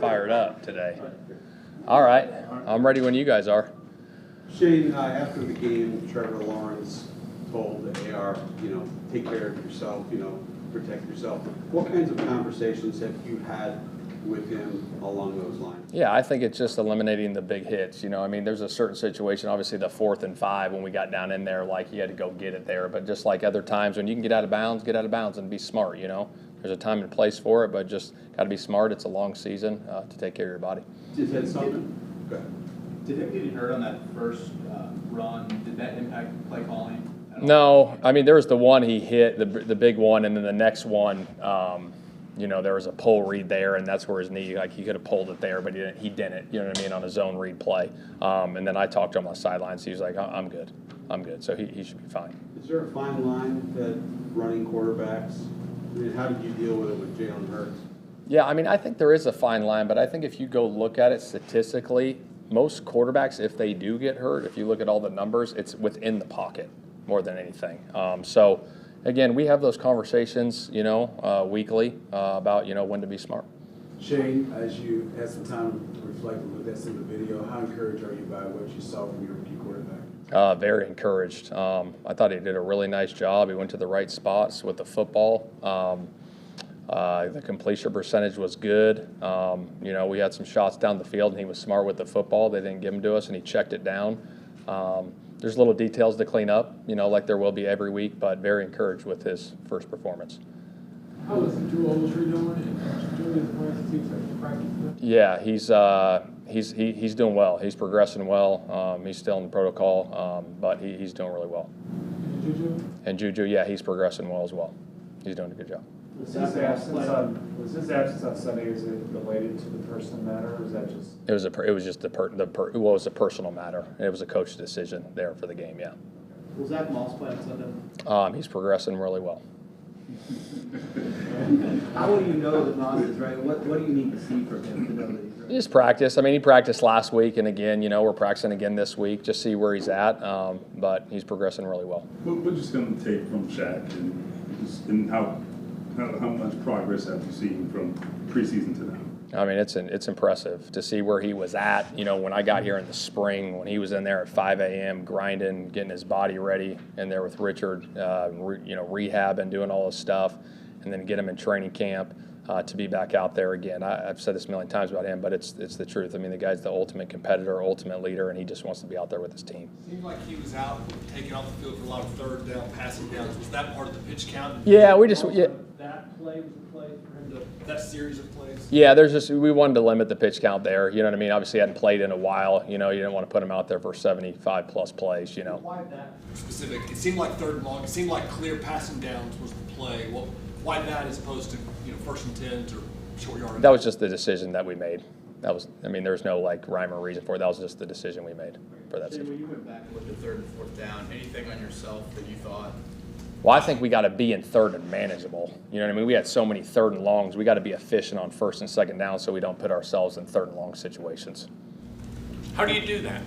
fired up today. All right, I'm ready when you guys are. Shane, after the game, Trevor Lawrence told the AR, take care of yourself, protect yourself. What kinds of conversations have you had with him along those lines? Yeah, I think it's just eliminating the big hits. There's a certain situation, obviously the 4th and 5 when we got down in there, like you had to go get it there. But just like other times when you can get out of bounds and be smart, There's a time and place for it, but just got to be smart. It's a long season to take care of your body. Is that something? Go ahead. Did him getting hurt on that first run, did that impact play calling at all? No, there was the one he hit, the big one, and then the next one, there was a pull read there, and that's where his knee, he could have pulled it there, but he didn't, on a zone read play. And then I talked to him on the sidelines. He was like, I'm good. So he should be fine. Is there a fine line that running quarterbacks, how did you deal with it with Jalen Hurts? Yeah, I think there is a fine line, but I think if you go look at it statistically, most quarterbacks, if they do get hurt, if you look at all the numbers, it's within the pocket more than anything. So, again, we have those conversations, weekly about, when to be smart. Shane, as you had some time to reflect on what that's in the video, how encouraged are you by what you saw from your rookie quarterback? Very encouraged. I thought he did a really nice job. He went to the right spots with the football. The completion percentage was good. We had some shots down the field, and he was smart with the football. They didn't give them to us, and he checked it down. There's little details to clean up, like there will be every week, but very encouraged with his first performance. How is Drew Ogletree doing? And Julius Brand seems like practice. Yeah, he's doing well. He's progressing well. He's still in the protocol, but he's doing really well. And Juju, yeah, he's progressing well as well. He's doing a good job. Was his absence on Sunday, is it related to the personal matter, or is that just? It was just it was a personal matter. It was a coach's decision there for the game. Yeah. Was Zach Moss playing Sunday? He's progressing really well. How will you know that Moss is right? What do you need to see from him to know that he's right? Just practice. He practiced last week, and again, we're practicing again this week. Just see where he's at. But he's progressing really well. What just going to take from Shaq, and how much progress have you seen from preseason to now? It's impressive to see where he was at. When I got here in the spring, when he was in there at 5 a.m. grinding, getting his body ready, in there with Richard, rehab and doing all this stuff, and then get him in training camp to be back out there again. I've said this a million times about him, but it's the truth. The guy's the ultimate competitor, ultimate leader, and he just wants to be out there with his team. Seemed like he was out taking off the field for a lot of third down, passing downs. Was that part of the pitch count? Yeah, That play was the play for him to. That series of plays? Yeah, we wanted to limit the pitch count there. You know what I mean? Obviously, he hadn't played in a while. You didn't want to put him out there for 75-plus plays, Why that specific? It seemed like third and long. It seemed like clear passing downs was the play. Well, why that as opposed to, 1st and 10s or short yardage? That was just the decision that we made. There's no rhyme or reason for it. That was just the decision we made for that season. When you went back and looked at 3rd and 4th down, anything on yourself that you thought? Well, I think we got to be in 3rd and manageable. You know what I mean? We had so many 3rd and longs. We got to be efficient on 1st and 2nd down so we don't put ourselves in 3rd and long situations. How do you do that?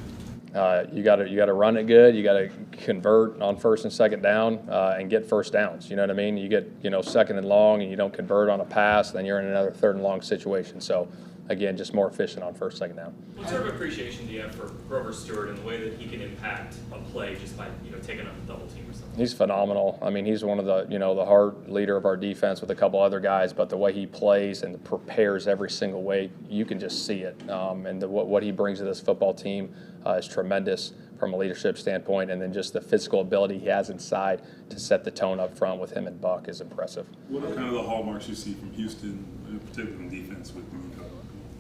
You got to run it good. You got to convert on 1st and 2nd down and get 1st downs. You know what I mean? You get 2nd and long and you don't convert on a pass, then you're in another 3rd and long situation. So again, just more efficient on 1st, 2nd down. What sort of appreciation do you have for Grover Stewart and the way that he can impact a play just by taking a double team or something? He's phenomenal. He's one of the the heart leader of our defense with a couple other guys, but the way he plays and prepares every single way, you can just see it. And what he brings to this football team is tremendous from a leadership standpoint, and then just the physical ability he has inside to set the tone up front with him and Buck is impressive. What are kind of the hallmarks you see from Houston, particularly in defense with Nico?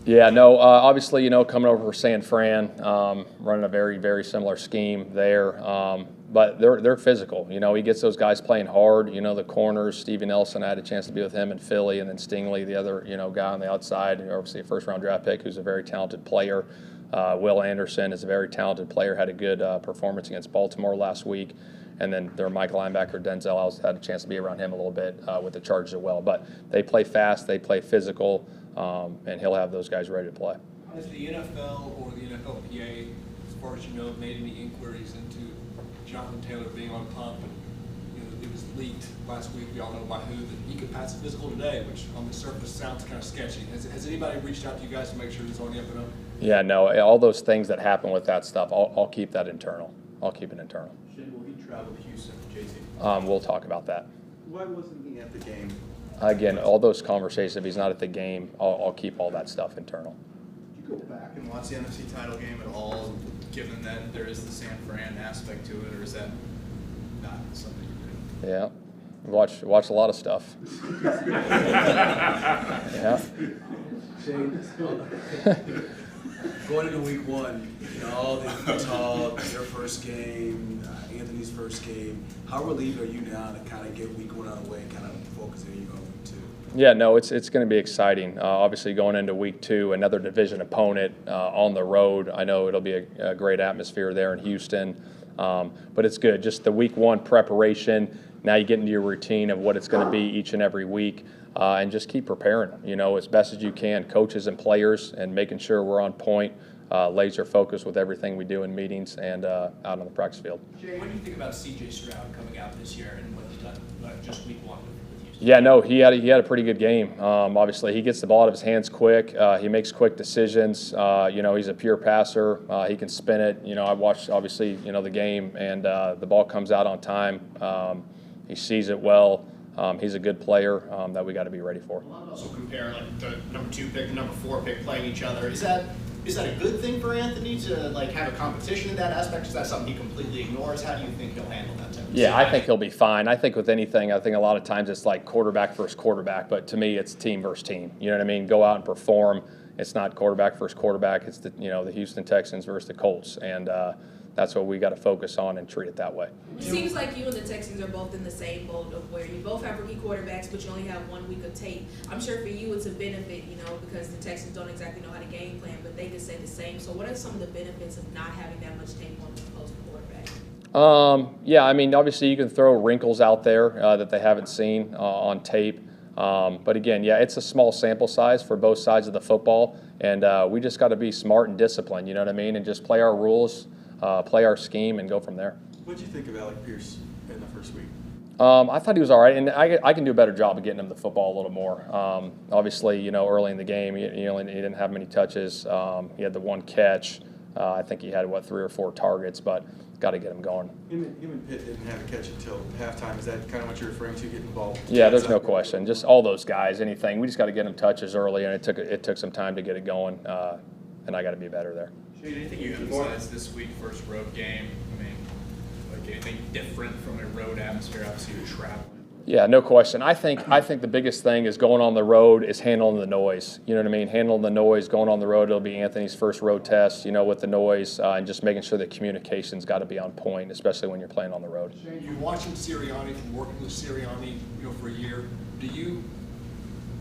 Yeah, no, obviously, coming over for San Fran, running a very, very similar scheme there. But they're physical. He gets those guys playing hard. The corners, Steven Nelson, I had a chance to be with him in Philly, and then Stingley, the other, guy on the outside, obviously a first-round draft pick who's a very talented player. Will Anderson is a very talented player, had a good performance against Baltimore last week. And then their Mike linebacker, Denzel, I had a chance to be around him a little bit with the Chargers as well. But they play fast, they play physical, and he'll have those guys ready to play. Has the NFL or the NFLPA, as far as you know, made any inquiries into Jonathan Taylor being on pump and the it was leaked last week, we all know by who, that he could pass a physical today, which on the surface sounds kind of sketchy. Has anybody reached out to you guys to make sure it's on the up and up? Yeah, no, all those things that happen with that stuff, I'll keep that internal. I'll keep it internal. Will he travel to Houston, JT? We'll talk about that. Why wasn't he at the game? Again, all those conversations, if he's not at the game, I'll keep all that stuff internal. Did you go back and watch the NFC title game at all, given that there is the San Fran aspect to it, or is that not something you do? Yeah, watch a lot of stuff. Yeah. Shane, going into week one, all the talk, your first game, Anthony's first game, how relieved are you now to kind of get week one out of the way and kind of focus on week two? Yeah, no, it's going to be exciting. Obviously, going into week two, another division opponent on the road. I know it'll be a great atmosphere there in Houston, but it's good. Just the week one preparation. Now you get into your routine of what it's going to be each and every week, and just keep preparing, as best as you can, coaches and players, and making sure we're on point, laser focused with everything we do in meetings and out on the practice field. Jay, what do you think about C.J. Stroud coming out this year and what he's done just week one with Houston? Yeah, no, he had a pretty good game. Obviously, he gets the ball out of his hands quick. He makes quick decisions. He's a pure passer. He can spin it. I watched, obviously, the game, and the ball comes out on time. He sees it well. He's a good player that we got to be ready for. Also compare like the number 2 pick, the number 4 pick playing each other. Is that a good thing for Anthony to have a competition in that aspect? Is that something he completely ignores? How do you think he'll handle that type of Yeah, I think he'll be fine. I think with anything, a lot of times it's like quarterback versus quarterback, but to me it's team versus team. You know what I mean? Go out and perform. It's not quarterback versus quarterback. It's the Houston Texans versus the Colts, and that's what we got to focus on and treat it that way. It seems like you and the Texans are both in the same boat of where you both have rookie quarterbacks, but you only have 1 week of tape. I'm sure for you it's a benefit, because the Texans don't exactly know how to game plan, but they could say the same. So what are some of the benefits of not having that much tape on the opposing quarterback? Yeah, obviously you can throw wrinkles out there that they haven't seen on tape. But again, yeah, it's a small sample size for both sides of the football, and we just got to be smart and disciplined, and just play our rules, play our scheme, and go from there. What did you think of Alec Pierce in the first week? I thought he was all right, and I can do a better job of getting him the football a little more. Obviously, early in the game, he didn't have many touches. He had the 1 catch. I think he had, 3 or 4 targets, but got to get him going. Him and Pitt didn't have a catch until halftime. Is that kind of what you're referring to, getting involved? Yeah, there's no question. Just all those guys, anything. We just got to get them touches early, and it took some time to get it going, and I got to be better there. Shane, anything you emphasize this week, first road game? Anything different from a road atmosphere? Obviously, you're traveling. Yeah, no question. I think the biggest thing is going on the road is handling the noise. You know what I mean? Handling the noise, going on the road. It'll be Anthony's first road test, with the noise, and just making sure that communication's got to be on point, especially when you're playing on the road. You're watching Sirianni, from working with Sirianni, for a year.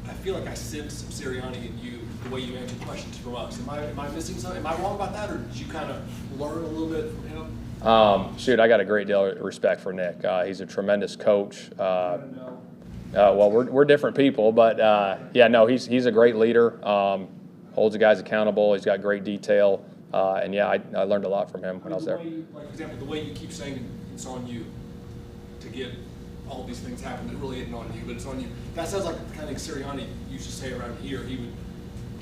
I feel like I sense some Sirianni in you, the way you answer questions from us. Am I missing something? Am I wrong about that, or did you kind of learn a little bit from him? I got a great deal of respect for Nick. He's a tremendous coach. Well, we're different people, but he's a great leader. Holds the guys accountable. He's got great detail, and I learned a lot from him when I was there. For example, the way you keep saying it's on you to get all these things happen, it really isn't on you, but it's on you. That sounds like the kind of thing Sirianni used to say around here. He would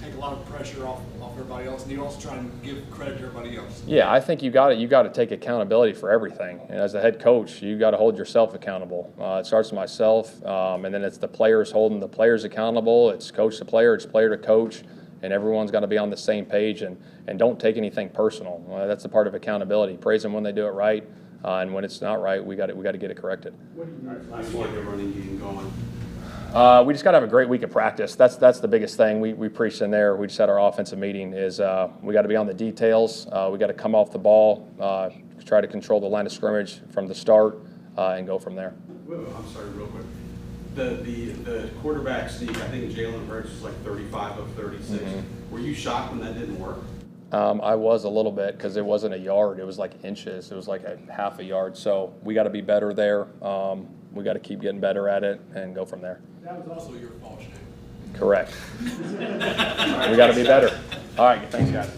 take a lot of pressure off everybody else, and he'd also try and give credit to everybody else. Yeah, I think you got to take accountability for everything. And as a head coach, you got to hold yourself accountable. It starts with myself, and then it's the players holding the players accountable. It's coach to player, it's player to coach, and everyone's got to be on the same page and don't take anything personal. That's the part of accountability. Praise them when they do it right, and when it's not right, we got to get it corrected. What do you need to get the running game going? We just got to have a great week of practice. That's the biggest thing we preached in there. We just had our offensive meeting is we got to be on the details. We got to come off the ball, try to control the line of scrimmage from the start, and go from there. I'm sorry, real quick. The quarterback sneak, I think Jalen Hurts was like 35 of 36. Mm-hmm. Were you shocked when that didn't work? I was a little bit because it wasn't a yard. It was like inches. It was like a half a yard. So we got to be better there. We got to keep getting better at it and go from there. That was also your fault, Shane. Correct. We got to be better. All right, thanks, guys.